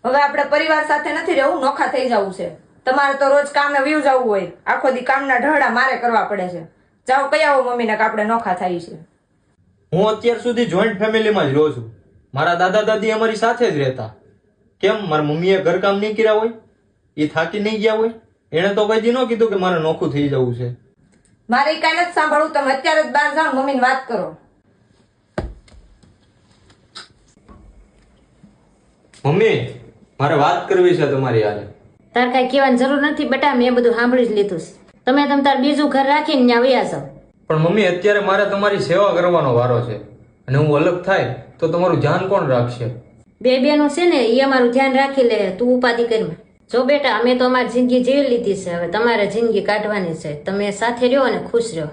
હવે આપણે પરિવાર સાથે નથી રહેવું, નોખા થઈ જવું છે. તમારે તો રોજ કામે વ્યુ જવું હોય, આખો દી કામના ઢહડા મારે કરવા પડે છે. જાઓ કહી આવો મમ્મીને કે આપણે નોખા થાય છે. હું અત્યાર સુધી જોઈન્ટ ફેમિલીમાં જ રહું છું. મારા દાદા દાદી અમારી સાથે જ રહેતા. કેમ મારા મમ્મીએ ઘરકામ નહીં કર્યા હોય? એ થાકી નહીં ગયા હોય? એને તો કઈ દી ન કીધું કે મારે નોખું થઈ જવું છે. મારે કઈ નથી સાંભળવું. તમે અત્યારે જ બહાર જાઓ, મમ્મીને વાત કરો. મમ્મી, મારે વાત કરવી છે તમારી હારે. તાર કઈ કહેવાની જરૂર નથી બેટા, મેં બધું સાંભળી જ લીધું છે. તમે તાર બીજું ઘર રાખીને ત્યાં વયા જાઓ. પણ મમ્મી, અત્યારે મારે તમારી સેવા કરવાનો વારો છે, અને હું અલગ થાય તો તમારું ધ્યાન કોણ રાખશે? બે બેનું છે ને એ અમારું ધ્યાન રાખી લે, તું ઉપાધિ કરી. જો બેટા, અમે તો અમારી જિંદગી જીવી લીધી છે, હવે તમારે જિંદગી કાઢવાની છે. તમે સાથે રહ્યો અને ખુશ રહ્યો.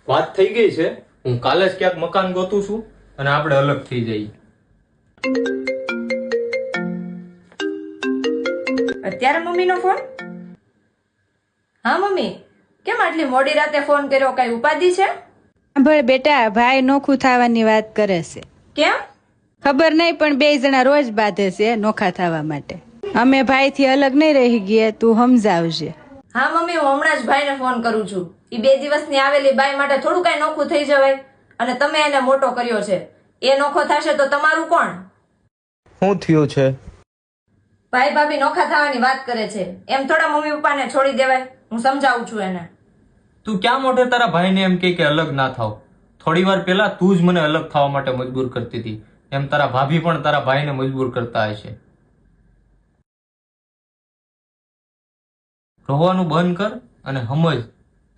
વાત થઈ ગઈ છે. હું કાલે જ ક્યાંક મકાન ગોતું છું અને આપણે અલગ થઈ જઈએ. અત્યારે મમ્મીનો ફોન? હા મમ્મી, કેમ આટલી મોડી રાતે ફોન કર્યો? કઈ ઉપાધિ છે? સાંભળ બેટા, ભાઈ નોખું થવાની વાત કરે છે. કેમ? ખબર નહીં, પણ બે જણા રોજ બાંધે છે નોખા થવા માટે. અમે ભાઈ થી અલગ નહીં રહી ગયા, તું સમજાવજે. હા મમ્મી, હું હમણાં જ ભાઈને ફોન કરું છું. એ 2 દિવસની આવેલી બાઈ માટે થોડું કઈ નોખું થઈ જવાય? અને તમે એને મોટો કર્યો છે, એ નોખો થશે તો તમારું કોણ? શું થયું છે? ભાઈ ભાભી નોખા થવાની વાત કરે છે, એમ થોડા મમ્મી પપ્પાને છોડી દેવાય? હું સમજાવું છું એને. તું ક્યાં મોઢે તારા ભાઈને એમ કે અલગ ના થાવ? થોડી વાર પહેલા તું જ મને અલગ થવા માટે મજબૂર કરતી હતી, એમ તારા ભાભી પણ તારા ભાઈને મજબૂર કરતા હશે. રોવાનું બંધ કર અને સમજ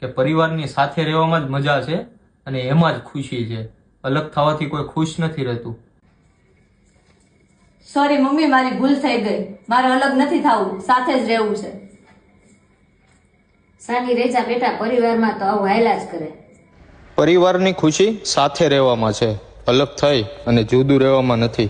કે પરિવારની સાથે રહેવામાં જ મજા છે અને એમાં જ ખુશી છે. અલગ થવાથી કોઈ ખુશ નથી રહેતું. સોરી મમ્મી, મારી ભૂલ થઈ ગઈ. મારે અલગ નથી થવું, સાથે જ રહેવું છે. સાની રેજા બેટા, પરિવારમાં તો આવું હાયલા જ કરે. પરિવારની ખુશી સાથે રહેવામાં છે, અલગ થઈ અને જુદું રહેવામાં નથી.